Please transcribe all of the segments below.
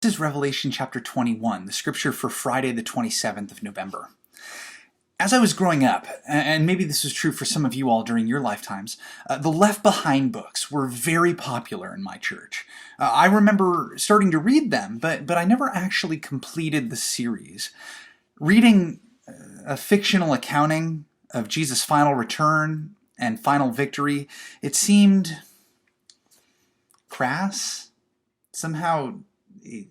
This is Revelation chapter 21, the scripture for Friday the 27th of November. As I was growing up, and maybe this is true for some of you all during your lifetimes, the Left Behind books were very popular in my church. I remember starting to read them, but I never actually completed the series. Reading a fictional accounting of Jesus' final return and final victory, it seemed crass, somehow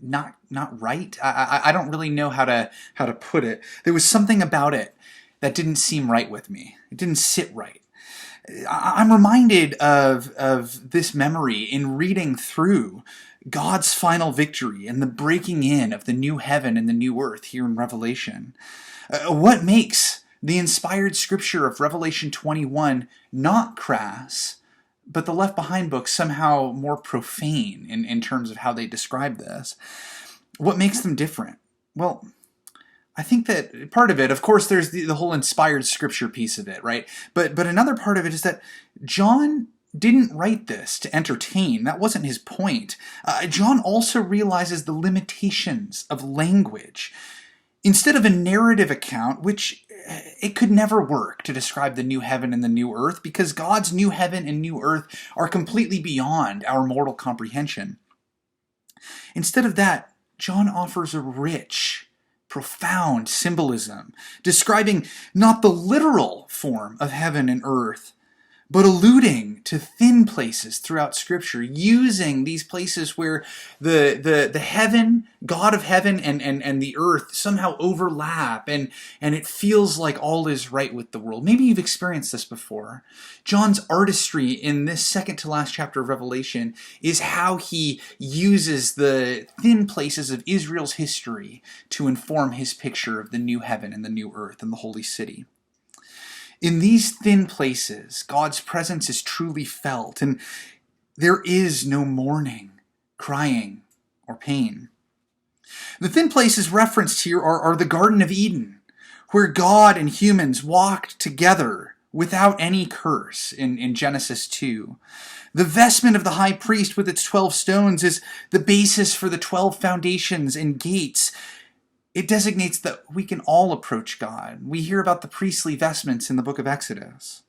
not right. I don't really know how to put it. There was something about it that didn't seem right with me. It didn't sit right. I'm reminded of this memory in reading through God's final victory and the breaking in of the new heaven and the new earth here in Revelation. What makes the inspired scripture of Revelation 21 not crass, but the Left Behind books somehow more profane in terms of how they describe this? What makes them different? Well, I think that part of it, of course, there's the whole inspired scripture piece of it, right? But another part of it is that John didn't write this to entertain. That wasn't his point. John also realizes the limitations of language. Instead of a narrative account, which it could never work to describe the new heaven and the new earth, because God's new heaven and new earth are completely beyond our mortal comprehension. Instead of that, John offers a rich, profound symbolism, describing not the literal form of heaven and earth, but alluding to thin places throughout Scripture, using these places where the heaven, God of heaven, and the earth somehow overlap, and it feels like all is right with the world. Maybe you've experienced this before. John's artistry in this second to last chapter of Revelation is how he uses the thin places of Israel's history to inform his picture of the new heaven and the new earth and the holy city. In these thin places, God's presence is truly felt, and there is no mourning, crying, or pain. The thin places referenced here are the Garden of Eden, where God and humans walked together without any curse in Genesis 2. The vestment of the high priest with its 12 stones is the basis for the 12 foundations and gates. It designates that we can all approach God. We hear about the priestly vestments in the book of Exodus.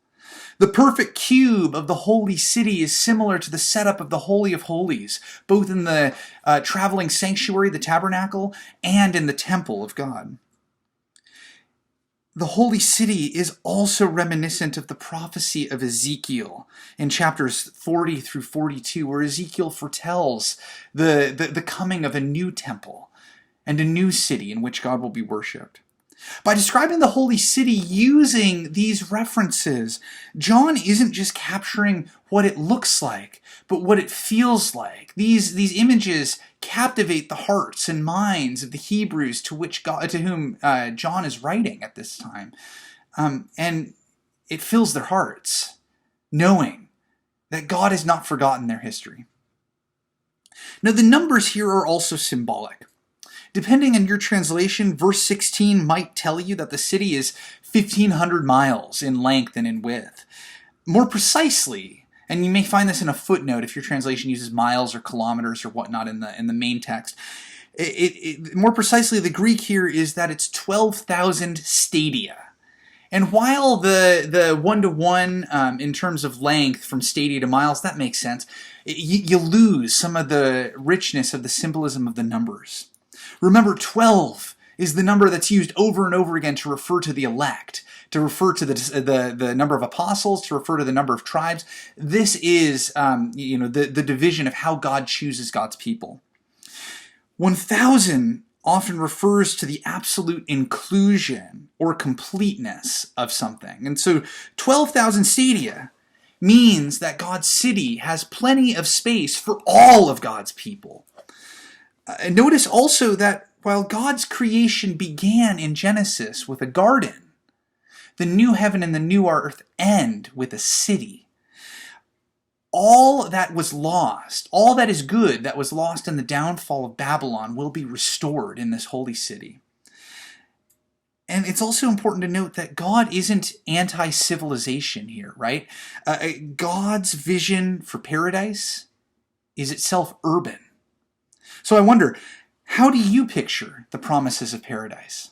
The perfect cube of the holy city is similar to the setup of the Holy of Holies, both in the traveling sanctuary, the tabernacle, and in the temple of God. The holy city is also reminiscent of the prophecy of Ezekiel in chapters 40 through 42, where Ezekiel foretells the coming of a new temple and a new city in which God will be worshipped. By describing the holy city using these references, John isn't just capturing what it looks like, but what it feels like. These images captivate the hearts and minds of the Hebrews to whom John is writing at this time. And it fills their hearts, knowing that God has not forgotten their history. Now, the numbers here are also symbolic. Depending on your translation, verse 16 might tell you that the city is 1,500 miles in length and in width. More precisely, and you may find this in a footnote if your translation uses miles or kilometers or whatnot in the main text. More precisely, the Greek here is that it's 12,000 stadia. And while the one-to-one in terms of length from stadia to miles, that makes sense, you lose some of the richness of the symbolism of the numbers. Remember, 12 is the number that's used over and over again to refer to the elect, to refer to the number of apostles, to refer to the number of tribes. This is the division of how God chooses God's people. 1,000 often refers to the absolute inclusion or completeness of something. And so 12,000 stadia means that God's city has plenty of space for all of God's people. Notice also that while God's creation began in Genesis with a garden, the new heaven and the new earth end with a city. All that was lost, all that is good that was lost in the downfall of Babylon will be restored in this holy city. And it's also important to note that God isn't anti-civilization here, right? God's vision for paradise is itself urban. So I wonder, How do you picture the promises of paradise?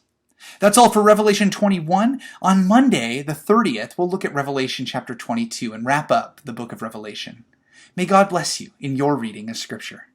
That's all for Revelation 21. On Monday, the 30th, we'll look at Revelation chapter 22 and wrap up the book of Revelation. May God bless you in your reading of Scripture.